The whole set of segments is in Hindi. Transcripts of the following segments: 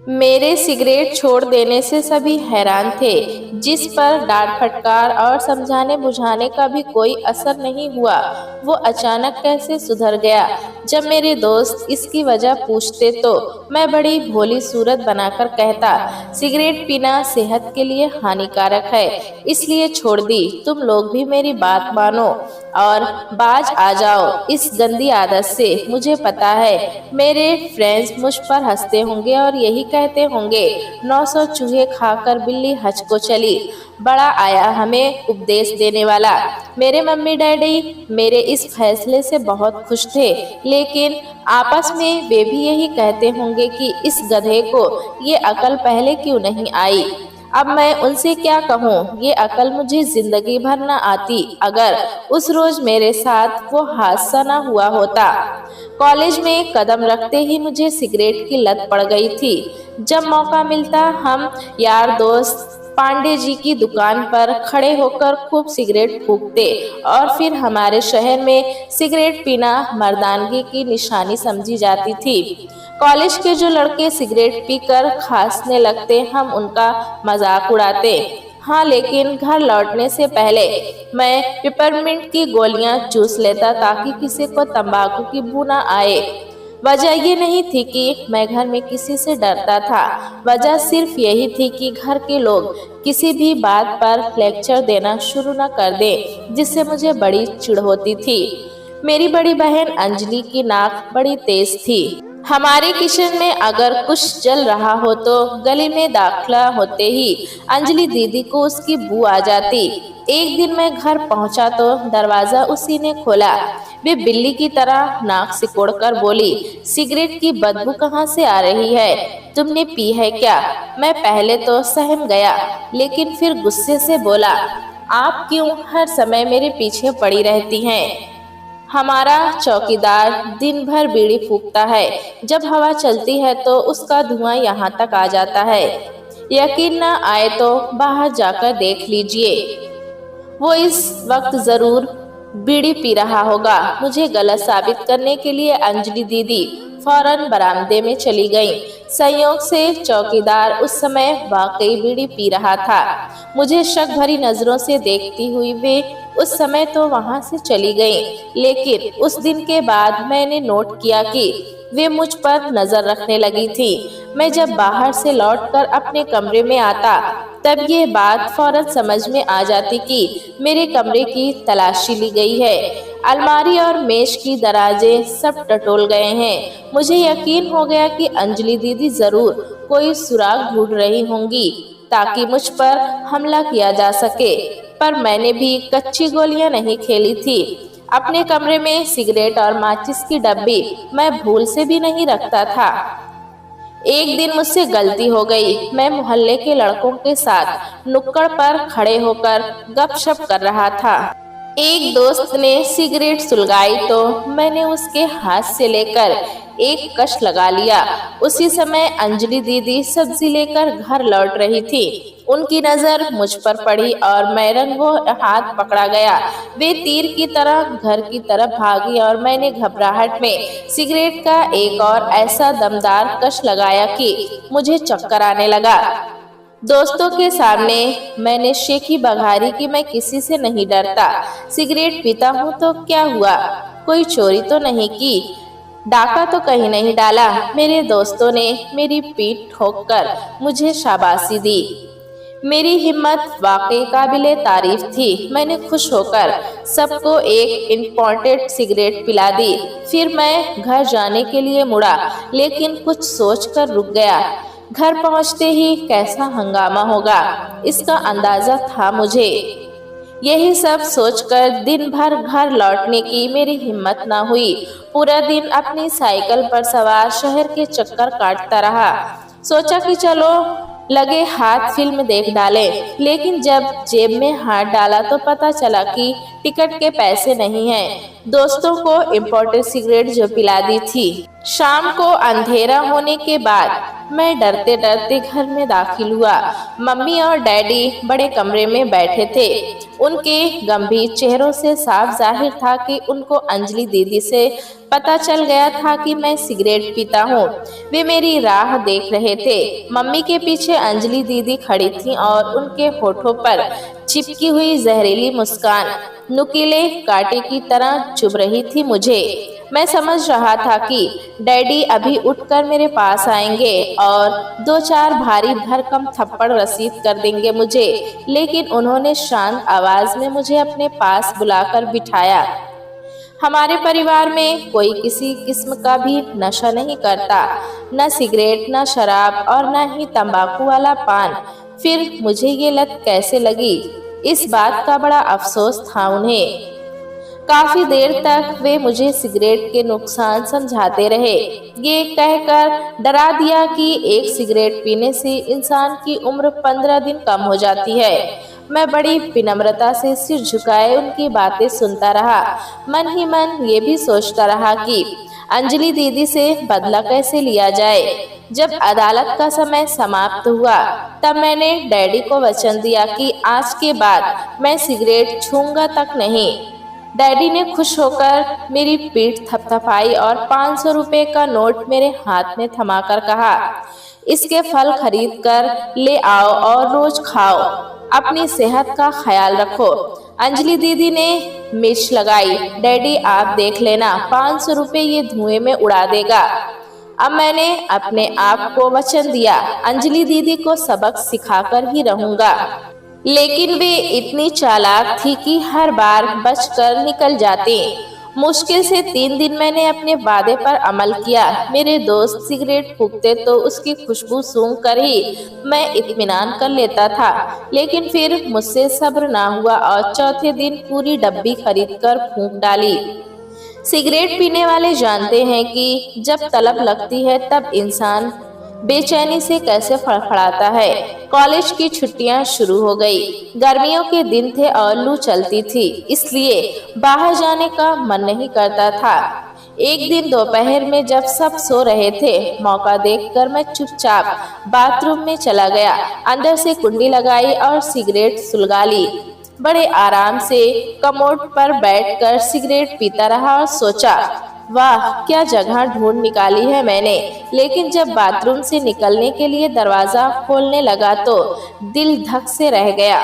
मेरे सिगरेट छोड़ देने से सभी हैरान थे, जिस पर डांट फटकार और समझाने बुझाने का भी कोई असर नहीं हुआ। वो अचानक कैसे सुधर गया? जब मेरे दोस्त इसकी वजह पूछते तो मैं बड़ी भोली सूरत बनाकर कहता, सिगरेट पीना सेहत के लिए हानिकारक है, इसलिए छोड़ दी। तुम लोग भी मेरी बात मानो और बाज आ जाओ इस गंदी आदत से। मुझे पता है मेरे फ्रेंड्स मुझ पर हंसते होंगे और यही कहते होंगे, 900 चूहे खाकर बिल्ली हज को चली। बड़ा आया हमें उपदेश देने वाला। मेरे मम्मी डैडी मेरे इस फैसले से बहुत खुश थे, लेकिन आपस में वे भी यही कहते होंगे कि इस गधे को ये अकल पहले क्यों नहीं आई। अब मैं उनसे क्या कहूँ, ये अकल मुझे जिंदगी भर न आती अगर उस रोज मेरे साथ वो हादसा न हुआ होता। कॉलेज में कदम रखते ही मुझे सिगरेट की लत पड़ गई थी। जब मौका मिलता हम यार दोस्त पांडे जी की दुकान पर खड़े होकर खूब सिगरेट फूंकते और फिर हमारे शहर में सिगरेट पीना मर्दानगी की निशानी समझी जाती थी। कॉलेज के जो लड़के सिगरेट पीकर खांसने लगते हम उनका मजाक उड़ाते। हाँ, लेकिन घर लौटने से पहले मैं पिपरमिंट की गोलियां चूस लेता ताकि किसी को तंबाकू की बू न आए। वजह ये नहीं थी कि मैं घर में किसी से डरता था, वजह सिर्फ यही थी कि घर के लोग किसी भी बात पर लेक्चर देना शुरू न कर दें, जिससे मुझे बड़ी चिढ़ होती थी। मेरी बड़ी बहन अंजलि की नाक बड़ी तेज थी। हमारे किचन में अगर कुछ जल रहा हो तो गली में दाखिला होते ही अंजलि दीदी को उसकी बू आ जाती। एक दिन मैं घर पहुंचा तो दरवाजा उसी ने खोला। वे बिल्ली की तरह नाक सिकोड़कर बोली, सिगरेट की बदबू कहाँ से आ रही है? तुमने पी है क्या? मैं पहले तो सहम गया, लेकिन फिर गुस्से से बोला, आप क्यों हर समय मेरे पीछे पड़ी रहती हैं? हमारा चौकीदार दिन भर बीड़ी फूकता है, जब हवा चलती है तो उसका धुआं यहाँ तक आ जाता है। यकीन न आए तो बाहर जाकर देख लीजिए, वो इस वक्त जरूर बीड़ी पी रहा होगा। मुझे गलत साबित करने के लिए अंजलि दीदी फौरन बरामदे में चली गईं। संयोग से चौकीदार उस समय वाकई बीड़ी पी रहा था। मुझे शक भरी नजरों से देखती हुई वे उस समय तो वहां से चली गईं, लेकिन उस दिन के बाद मैंने नोट किया कि वे मुझ पर नजर रखने लगी थी। मैं जब बाहर से लौटकर अपने कमरे में आता तब ये बात फौरन समझ में आ जाती कि मेरे कमरे की तलाशी ली गई है। अलमारी और मेज की दराजें सब टटोल गए हैं। मुझे यकीन हो गया कि अंजलि दीदी जरूर कोई सुराग ढूंढ रही होंगी ताकि मुझ पर हमला किया जा सके। पर मैंने भी कच्ची गोलियां नहीं खेली थी। अपने कमरे में सिगरेट और माचिस की डब्बी मैं भूल से भी नहीं रखता था। एक दिन मुझसे गलती हो गई। मैं मोहल्ले के लड़कों के साथ नुक्कड़ पर खड़े होकर गपशप कर रहा था। एक दोस्त ने सिगरेट सुलगाई तो मैंने उसके हाथ से लेकर एक कश लगा लिया। उसी समय अंजलि दीदी सब्जी लेकर घर लौट रही थी। उनकी नजर मुझ पर पड़ी और मैं रंगों हाथ पकड़ा गया। वे तीर की तरह घर की तरफ भागी और मैंने घबराहट में सिगरेट का एक और ऐसा दमदार कश लगाया कि मुझे चक्कर आने लगा। दोस्तों के सामने मैंने शेखी बघारी कि मैं किसी से नहीं डरता। सिगरेट पीता हूँ तो क्या हुआ? कोई चोरी तो नहीं की, डाका तो कहीं नहीं डाला। मेरे दोस्तों ने मेरी पीठ ठोककर मुझे शाबाशी दी। मेरी हिम्मत वाकई काबिले तारीफ थी। मैंने खुश होकर सबको एक इम्पोर्टेड सिगरेट पिला दी। फिर मैं घर जाने के लिए मुड़ा, लेकिन कुछ सोचकर रुक गया। घर पहुंचते ही कैसा हंगामा होगा, इसका अंदाजा था मुझे। यही सब सोचकर दिन भर घर लौटने की मेरी हिम्मत न हुई। पूरा दिन अपनी साइकिल पर सवार शहर के चक्कर काटता रहा। सोचा कि चलो लगे हाथ फिल्म देख डाले, लेकिन जब जेब में हाथ डाला तो पता चला कि टिकट के पैसे नहीं हैं। दोस्तों को इम्पोर्टेड सिगरेट जो पिला दी थी। शाम को अंधेरा होने के बाद मैं डरते डरते घर में दाखिल हुआ। मम्मी और डैडी बड़े कमरे में बैठे थे। उनके गंभीर चेहरों से साफ जाहिर था कि उनको अंजलि दीदी से पता चल गया था कि मैं सिगरेट पीता हूँ। वे मेरी राह देख रहे थे। मम्मी के पीछे अंजलि दीदी खड़ी थी और उनके होठों पर चिपकी हुई जहरीली मुस्कान नुकीले कांटे की तरह चुभ रही थी मुझे। मैं समझ रहा था कि डैडी अभी उठकर मेरे पास आएंगे और दो चार भारी भरकम थप्पड़ रसीद कर देंगे मुझे, लेकिन उन्होंने शांत आवाज में मुझे अपने पास बुलाकर बिठाया। हमारे परिवार में कोई किसी किस्म का भी नशा नहीं करता, न सिगरेट, न शराब और न ही तंबाकू वाला पान। फिर मुझे ये लत कैसे लगी, इस बात का बड़ा अफसोस था उन्हें। काफी देर तक वे मुझे सिगरेट के नुकसान समझाते रहे, ये कहकर डरा दिया कि एक सिगरेट पीने से इंसान की उम्र 15 दिन कम हो जाती है। मैं बड़ी विनम्रता से सिर झुकाए उनकी बातें सुनता रहा। मन ही मन ये भी सोचता रहा कि अंजलि दीदी से बदला कैसे लिया जाए। जब अदालत का समय समाप्त हुआ तब मैंने डैडी को वचन दिया कि आज के बाद मैं सिगरेट छूंगा तक नहीं। डैडी ने खुश होकर मेरी पीठ थपथपाई और 500 रुपए का नोट मेरे हाथ में थमाकर कहा, इसके फल खरीद कर ले आओ और रोज खाओ, अपनी सेहत का ख्याल रखो। अंजलि दीदी ने मिर्च लगाई। डैडी आप देख लेना, 500 रुपए ये धुएं में उड़ा देगा। अब मैंने अपने आप को वचन दिया, अंजलि दीदी को सबक सिखाकर ही रहूंगा। लेकिन वे इतनी चालाक थी कि हर बार बचकर निकल जाती। मुश्किल से 3 दिन मैंने अपने वादे पर अमल किया। मेरे दोस्त सिगरेट फूंकते तो उसकी खुशबू सूंघ कर ही मैं इत्मीनान कर लेता था, लेकिन फिर मुझसे सब्र ना हुआ और चौथे दिन पूरी डब्बी खरीदकर फूंक डाली। सिगरेट पीने वाले जानते हैं कि जब तलब लगती है तब इंसान बेचैनी से कैसे फड़फड़ाता है। कॉलेज की छुट्टियां शुरू हो गई। गर्मियों के दिन थे और लू चलती थी, इसलिए बाहर जाने का मन नहीं करता था। एक दिन दोपहर में जब सब सो रहे थे, मौका देखकर मैं चुपचाप बाथरूम में चला गया। अंदर से कुंडी लगाई और सिगरेट सुलगा ली। बड़े आराम से कमोड पर बैठकर सिगरेट पीता रहा और सोचा, वाह क्या जगह ढूंढ निकाली है मैंने। लेकिन जब बाथरूम से निकलने के लिए दरवाजा खोलने लगा तो दिल धक से रह गया।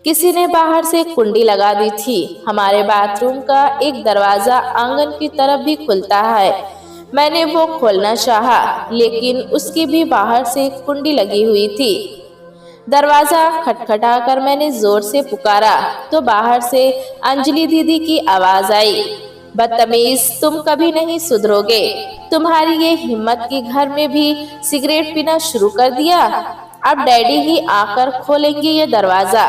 किसी ने बाहर से कुंडी लगा दी थी। हमारे बाथरूम का एक दरवाजा आंगन की तरफ भी खुलता है। मैंने वो खोलना चाहा, लेकिन उसकी भी बाहर से कुंडी लगी हुई थी। दरवाजा खटखटाकर मैंने जोर से पुकारा तो बाहर से अंजलि दीदी की आवाज आई, बदतमीज, तुम कभी नहीं सुधरोगे। तुम्हारी ये हिम्मत कि घर में भी सिगरेट पीना शुरू कर दिया। अब डैडी ही आकर खोलेंगे ये दरवाजा।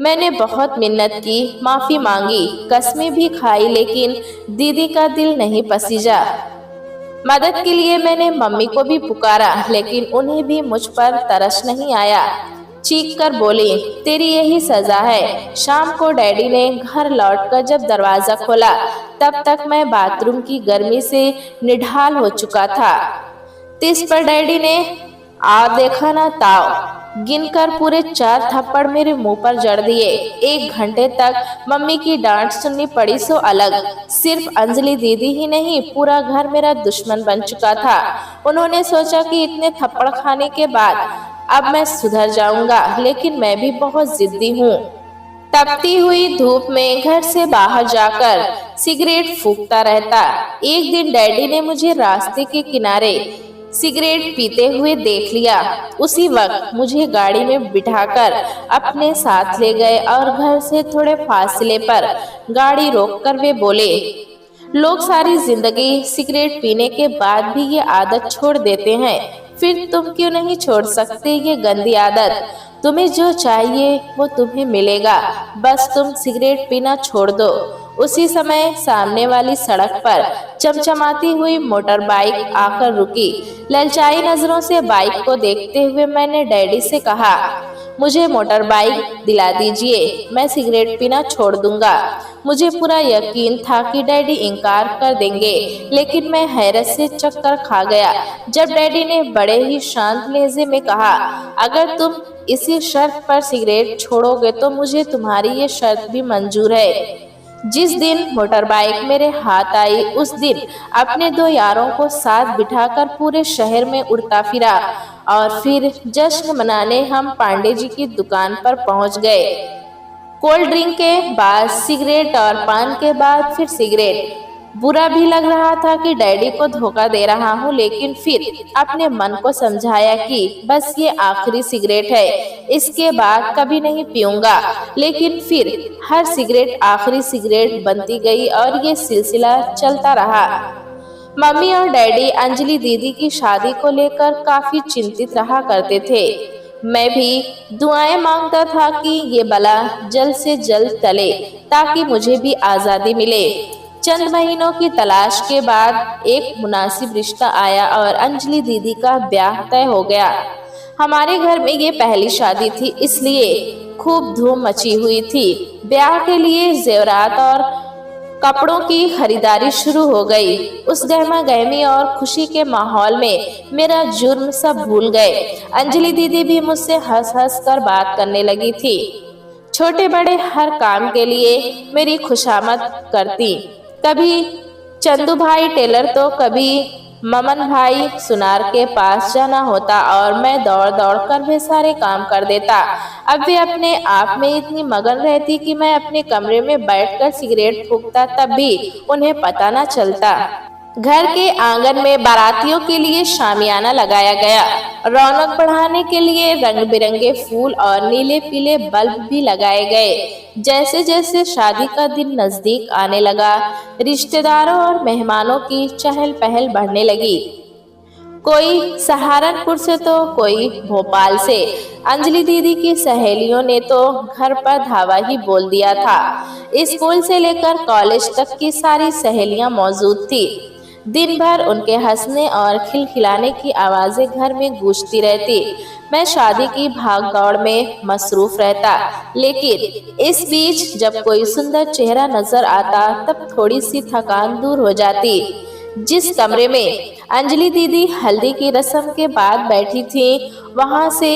मैंने बहुत मिन्नत की, माफी मांगी, कसमें भी खाई, लेकिन दीदी का दिल नहीं पसीजा। मदद के लिए मैंने मम्मी को भी पुकारा, लेकिन उन्हें भी मुझ पर तरस नहीं आया। चीख कर बोली, तेरी यही सजा है। शाम को डैडी ने घर लौटकर जब दरवाजा खोला तब तक मैं बाथरूम की गर्मी से निढाल हो चुका था। इस पर डैडी ने आ देखा ना ताव गिनकर पूरे 4 थप्पड़ मेरे मुंह पर जड़ दिए। 1 घंटे तक मम्मी की डांट सुननी पड़ी सो अलग। सिर्फ अंजलि दीदी ही नहीं, पूरा घर मेरा दुश्मन बन चुका था। उन्होंने सोचा कि इतने थप्पड़ खाने के बाद अब मैं सुधर जाऊंगा, लेकिन मैं भी बहुत जिद्दी हूँ। तपती हुई धूप में घर से बाहर जाकर सिगरेट फूंकता रहता। एक दिन डैडी ने मुझे रास्ते के किनारे सिगरेट पीते हुए देख लिया। उसी वक्त मुझे गाड़ी में बिठाकर अपने साथ ले गए और घर से थोड़े फासले पर गाड़ी रोककर वे बोले, लोग सारी जिंदगी सिगरेट पीने के बाद भी ये आदत छोड़ देते हैं, फिर तुम क्यों नहीं छोड़ सकते ये गंदी आदत। तुम्हें जो चाहिए वो तुम्हें मिलेगा, बस तुम सिगरेट पीना छोड़ दो। उसी समय सामने वाली सड़क पर चमचमाती हुई मोटर बाइक आकर रुकी। ललचाई नजरों से बाइक को देखते हुए मैंने डैडी से कहा, मुझे मोटर बाइक दिला दीजिए, मैं सिगरेट पीना छोड़ दूंगा। मुझे पूरा यकीन था कि डैडी इनकार कर देंगे, लेकिन मैं हैरत से चक्कर खा गया जब डैडी ने बड़े ही शांत लहजे में कहा, अगर तुम इसी शर्त पर सिगरेट छोड़ोगे तो मुझे तुम्हारी ये शर्त भी मंजूर है। जिस दिन मोटरबाइक मेरे हाथ आई उस दिन अपने दो यारों को साथ बिठाकर पूरे शहर में उड़ता फिरा और फिर जश्न मनाने हम पांडे जी की दुकान पर पहुंच गए। कोल्ड ड्रिंक के बाद सिगरेट और पान के बाद फिर सिगरेट। बुरा भी लग रहा था कि डैडी को धोखा दे रहा हूँ, लेकिन फिर अपने मन को समझाया कि बस ये आखिरी सिगरेट है, इसके बाद कभी नहीं पीऊंगा। लेकिन फिर हर सिगरेट आखिरी सिगरेट बनती गई और ये सिलसिला चलता रहा। मम्मी और डैडी अंजलि दीदी की शादी को लेकर काफी चिंतित रहा करते थे। मैं भी दुआएं मांगता था कि ये बला जल्द से जल्द टले ताकि मुझे भी आज़ादी मिले। चंद महीनों की तलाश के बाद एक मुनासिब रिश्ता आया और अंजलि दीदी का ब्याह तय हो गया। हमारे घर में ये पहली शादी थी, इसलिए खूब धूम मची हुई थी। ब्याह के लिए जेवरात और कपड़ों की खरीदारी शुरू हो गई। उस गहमा गहमी और खुशी के माहौल में मेरा जुर्म सब भूल गए। अंजलि दीदी भी मुझसे हंस हंस कर बात करने लगी थी। छोटे बड़े हर काम के लिए मेरी खुशामद करती। कभी चंदू भाई टेलर तो कभी ममन भाई सुनार के पास जाना होता और मैं दौड़ दौड़ कर वे सारे काम कर देता। अब वे अपने आप में इतनी मगन रहती कि मैं अपने कमरे में बैठकर सिगरेट फूंकता, तब भी उन्हें पता न चलता। घर के आंगन में बारातियों के लिए शामियाना लगाया गया। रौनक बढ़ाने के लिए रंग बिरंगे फूल और नीले पीले बल्ब भी लगाए गए। जैसे जैसे शादी का दिन नजदीक आने लगा, रिश्तेदारों और मेहमानों की चहल पहल बढ़ने लगी। कोई सहारनपुर से तो कोई भोपाल से। अंजलि दीदी की सहेलियों ने तो घर पर धावा ही बोल दिया था। स्कूल से लेकर कॉलेज तक की सारी सहेलियां मौजूद थी। दिन भर उनके हंसने और खिलखिलाने की आवाजें घर में गूंजती रहती। मैं शादी की भाग दौड़ में मसरूफ रहता, लेकिन इस बीच जब कोई सुंदर चेहरा नजर आता तब थोड़ी सी थकान दूर हो जाती। जिस कमरे में अंजलि दीदी हल्दी की रस्म के बाद बैठी थी, वहां से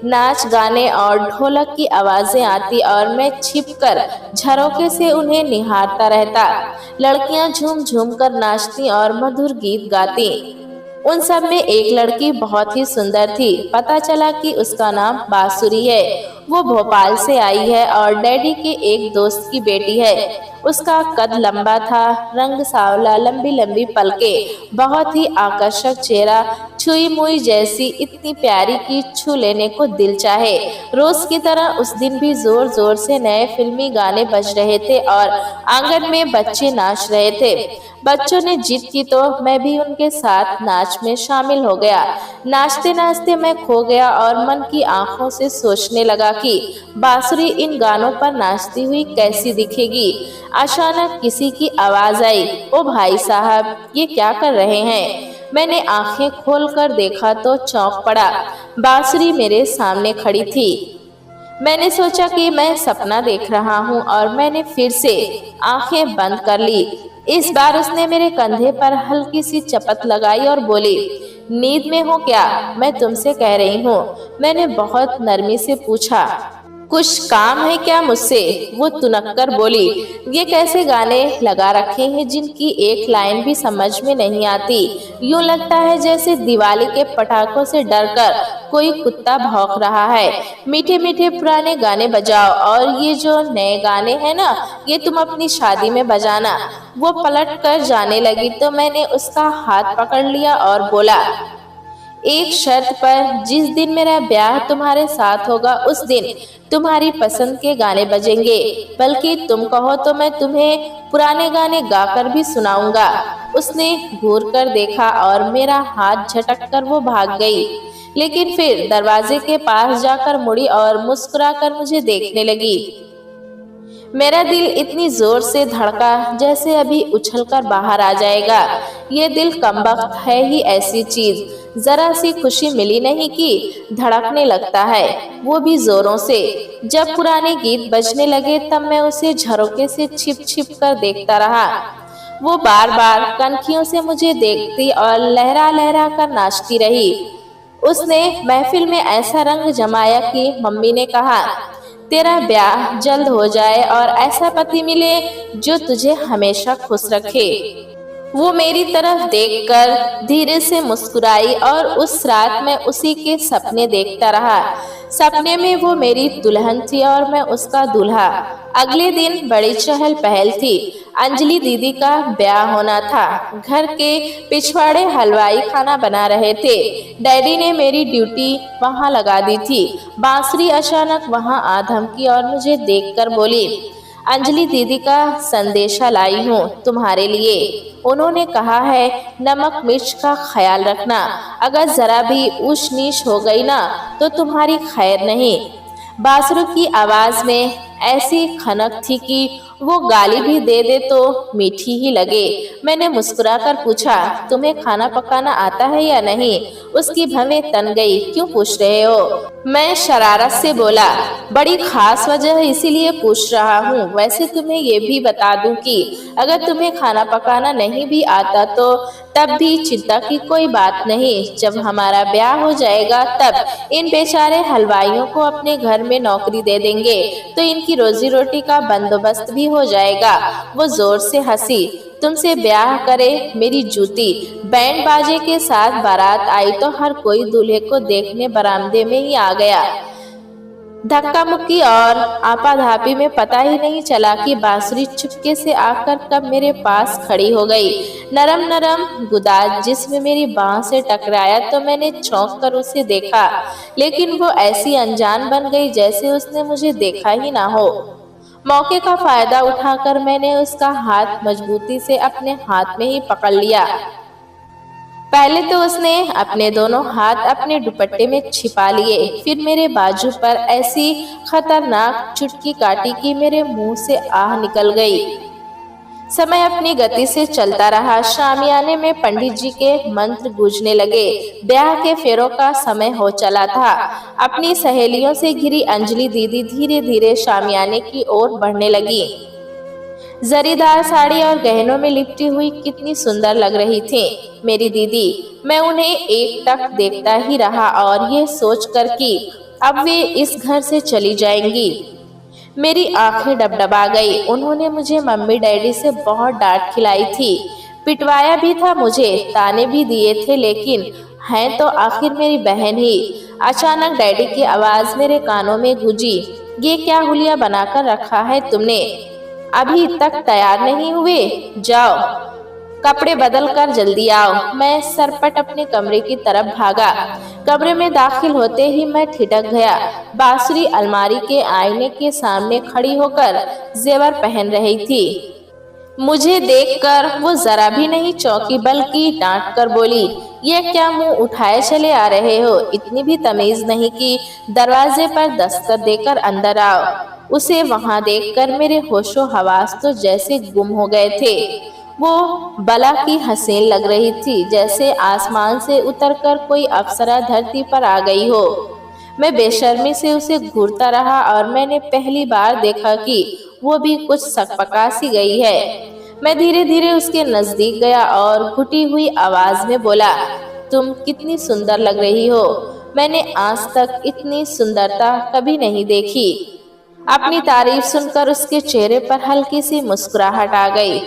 नाच गाने और ढोलक की आवाजें आती और मैं छिपकर झरोके से उन्हें निहारता रहता। लड़कियां झूम झूम कर नाचती और मधुर गीत गाती। उन सब में एक लड़की बहुत ही सुंदर थी। पता चला कि उसका नाम बांसुरी है। वो भोपाल से आई है और डैडी के एक दोस्त की बेटी है। उसका कद लंबा था, रंग सांवला, लंबी लंबी पलकें, बहुत ही आकर्षक चेहरा, छुई मुई जैसी इतनी प्यारी कि छू लेने को दिल चाहे। रोज की तरह उस दिन भी जोर जोर से नए फिल्मी गाने बज रहे थे और आंगन में बच्चे नाच रहे थे। बच्चों ने जिद की तो मैं भी उनके साथ नाच में शामिल हो गया। नाचते नाचते मैं खो गया और मन की आंखों से सोचने लगा कि बांसुरी इन गानों पर नाचती हुई कैसी दिखेगी। अचानक किसी की आवाज आई, ओ भाई साहब, ये क्या कर रहे हैं? मैंने आंखें खोलकर देखा तो चौंक पड़ा। बांसुरी मेरे सामने खड़ी थी। मैंने सोचा कि मैं सपना देख रहा हूँ और मैंने फिर से आंखें बंद कर ली। इस बार उसने मेरे कंधे पर हल्की सी चपत लगाई और बोली, नींद में हो क्या? मैं तुमसे कह रही हूँ। मैंने बहुत नरमी से पूछा, कुछ काम है क्या मुझसे? वो तुनक कर बोली, ये कैसे गाने लगा रखे हैं जिनकी एक लाइन भी समझ में नहीं आती। यूं लगता है जैसे दिवाली के पटाखों से डरकर कोई कुत्ता भौंक रहा है। मीठे मीठे पुराने गाने बजाओ और ये जो नए गाने हैं ना, ये तुम अपनी शादी में बजाना। वो पलट कर जाने लगी तो मैंने उसका हाथ पकड़ लिया और बोला, एक शर्त पर, जिस दिन मेरा ब्याह तुम्हारे साथ होगा उस दिन तुम्हारी पसंद के गाने बजेंगे। बल्कि तुम कहो तो मैं तुम्हें पुराने गाने गाकर भी सुनाऊंगा। उसने घूर कर देखा और मेरा हाथ झटक कर वो भाग गई, लेकिन फिर दरवाजे के पास जाकर मुड़ी और मुस्कुराकर मुझे देखने लगी। मेरा दिल इतनी जोर से धड़का जैसे अभी उछलकर बाहर आ जाएगा। ये दिल कमबख्त है ही ऐसी चीज जरा सी खुशी मिली नहीं कि धड़कने लगता है, वो भी जोरों से। जब पुराने गीत बजने लगे तब मैं उसे झरोके से छिप छिप कर देखता रहा। वो बार बार कनखियों से मुझे देखती और लहरा लहरा कर नाचती रही। उसने महफिल में ऐसा रंग जमाया कि मम्मी ने कहा, तेरा ब्याह जल्द हो जाए और ऐसा पति मिले जो तुझे हमेशा खुश रखे। वो मेरी तरफ देखकर धीरे से मुस्कुराई और उस रात मैं उसी के सपने देखता रहा। सपने में वो मेरी दुल्हन थी और मैं उसका दूल्हा। अगले दिन बड़ी चहल पहल थी। अंजलि दीदी का ब्याह होना था। घर के पिछवाड़े हलवाई खाना बना रहे थे। डैडी ने मेरी ड्यूटी वहाँ लगा दी थी। बांसुरी अचानक वहाँ आ धमकी और मुझे देखकर बोली, अंजलि दीदी का संदेशा लाई हूँ तुम्हारे लिए। उन्होंने कहा है नमक मिर्च का ख्याल रखना, अगर जरा भी ऊंच नीच हो गई ना तो तुम्हारी खैर नहीं। बासुरी की आवाज में ऐसी खनक थी कि वो गाली भी दे दे तो मीठी ही लगे। मैंने मुस्कुराकर पूछा, तुम्हें खाना पकाना आता है या नहीं? उसकी भवें तन गई, क्यों पूछ रहे हो? मैं शरारत से बोला, बड़ी खास वजह है इसीलिए पूछ रहा हूँ। वैसे तुम्हें ये भी बता दूं कि अगर तुम्हें खाना पकाना नहीं भी आता तो तब भी चिंता की कोई बात नहीं। जब हमारा ब्याह हो जाएगा तब इन बेचारे हलवाइयों को अपने घर में नौकरी दे देंगे तो इनकी रोजी रोटी का बंदोबस्त भी हो जाएगा। वो जोर से हंसी। तुमसे ब्याह करे मेरी जूती। बैंड बाजे के साथ बारात आई तो हर कोई दूल्हे को देखने बरामदे में ही आ गया। धक्का मुक्की और आपाधापी में पता ही नहीं चला कि बांसुरी चुपके से आकर कब मेरे पास खड़ी हो गई। नरम नरम गुदाज जिसमें मेरी बाह से टकराया तो मैंने चौंक कर उसे देखा, लेकिन वो ऐसी अनजान बन गई जैसे उसने मुझे देखा ही ना हो। मौके का फायदा उठाकर मैंने उसका हाथ मजबूती से अपने हाथ में ही पकड़ लिया। पहले तो उसने अपने दोनों हाथ अपने दुपट्टे में छिपा लिए, फिर मेरे बाजू पर ऐसी खतरनाक चुटकी काटी कि मेरे मुंह से आह निकल गई। समय अपनी गति से चलता रहा। शामियाने में पंडित जी के मंत्र गूंजने लगे। ब्याह के फेरों का समय हो चला था। अपनी सहेलियों से घिरी अंजलि दीदी धीरे धीरे शामियाने की ओर बढ़ने लगी। जरीदार साड़ी और गहनों में लिपटी हुई कितनी सुंदर लग रही थी मेरी दीदी। मैं उन्हें एक टक देखता ही रहा और ये सोचकर कि अब वे इस घर से चली जाएंगी मेरी आंखें डबडबा गई। उन्होंने मुझे मम्मी डैडी से बहुत डांट खिलाई थी, पिटवाया भी था मुझे, ताने भी दिए थे, लेकिन हैं तो आखिर मेरी बहन ही। अचानक डैडी की आवाज मेरे कानों में गूंजी, ये क्या हुलिया बनाकर रखा है तुमने? अभी तक तैयार नहीं हुए? जाओ कपड़े बदल कर जल्दी आओ। मैं सरपट अपने कमरे की तरफ भागा। कमरे में दाखिल होते ही मैं ठिठक गया। बांसुरी अलमारी के आईने के सामने खड़ी होकर जेवर पहन रही थी। मुझे देखकर वो जरा भी नहीं चौंकी, बल्कि डांट कर बोली, ये क्या मुंह उठाए चले आ रहे हो? इतनी भी तमीज नहीं कि दरवाजे पर दस्तक देकर अंदर आओ। उसे वहां देखकर मेरे होशो हवास तो जैसे गुम हो गए थे। वो बला की हसीन लग रही थी, जैसे आसमान से उतरकर कोई अप्सरा धरती पर आ गई हो। मैं बेशर्मी से उसे घूरता रहा और मैंने पहली बार देखा कि वो भी कुछ सकपका सी गई है। मैं धीरे धीरे उसके नजदीक गया और घुटी हुई आवाज में बोला, तुम कितनी सुंदर लग रही हो। मैंने आज तक इतनी सुंदरता कभी नहीं देखी। अपनी तारीफ सुनकर उसके चेहरे पर हल्की सी मुस्कुराहट आ गई।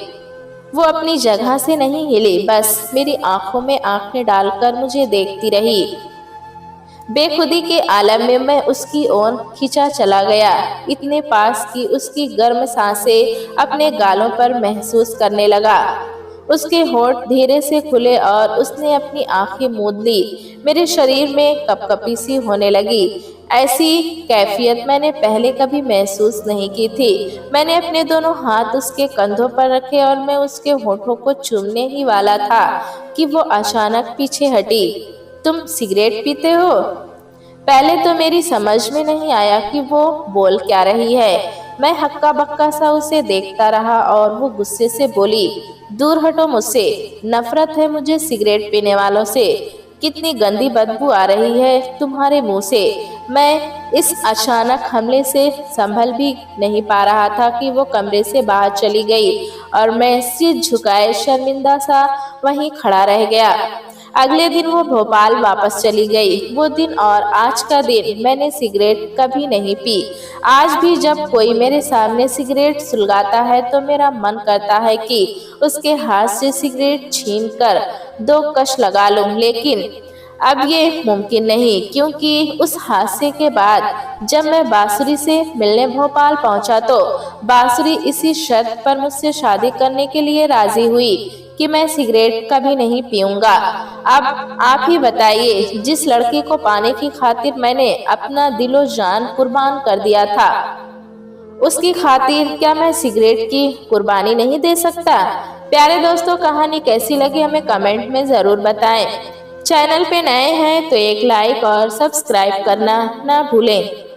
वो अपनी जगह से नहीं हिली, बस मेरी आंखों में आंखें डालकर मुझे देखती रही। बेखुदी के आलम में मैं उसकी ओर खिंचा चला गया, इतने पास कि उसकी गर्म सांसें अपने गालों पर महसूस करने लगा। उसके होंठ धीरे से खुले और उसने अपनी आंखें मूंद ली। मेरे शरीर में कपकपी सी होने लगी। ऐसी कैफियत मैंने पहले कभी महसूस नहीं की थी। मैंने अपने दोनों हाथ उसके कंधों पर रखे और मैं उसके होठों को चूमने ही वाला था कि वो अचानक पीछे हटी। तुम सिगरेट पीते हो? पहले तो मेरी समझ में नहीं आया कि वो बोल क्या रही है। मैं हक्का बक्का सा उसे देखता रहा और वो गुस्से से बोली, दूर हटो मुझसे, नफरत है मुझे सिगरेट पीने वालों से। कितनी गंदी बदबू आ रही है तुम्हारे मुंह से। मैं इस अचानक हमले से संभल भी नहीं पा रहा था कि वो कमरे से बाहर चली गई और मैं सिर झुकाए शर्मिंदा सा वहीं खड़ा रह गया। अगले दिन वो भोपाल वापस चली गई। वो दिन और आज का दिन मैंने सिगरेट कभी नहीं पी। आज भी जब कोई मेरे सामने सिगरेट सुलगाता है तो मेरा मन करता है कि उसके हाथ से सिगरेट छीनकर दो कश लगा लूं, लेकिन अब ये मुमकिन नहीं, क्योंकि उस हादसे के बाद जब मैं बांसुरी से मिलने भोपाल पहुंचा तो बांसुरी इसी शर्त पर मुझसे शादी करने के लिए राजी हुई कि मैं सिगरेट कभी नहीं पीऊंगा। अब आप ही बताइए, जिस लड़के को पाने की खातिर मैंने अपना दिलो जान कुर्बान कर दिया था, उसकी खातिर क्या मैं सिगरेट की कुर्बानी नहीं दे सकता? प्यारे दोस्तों, कहानी कैसी लगी हमें कमेंट में ज़रूर बताएं। चैनल पे नए हैं तो एक लाइक और सब्सक्राइब करना ना भूलें।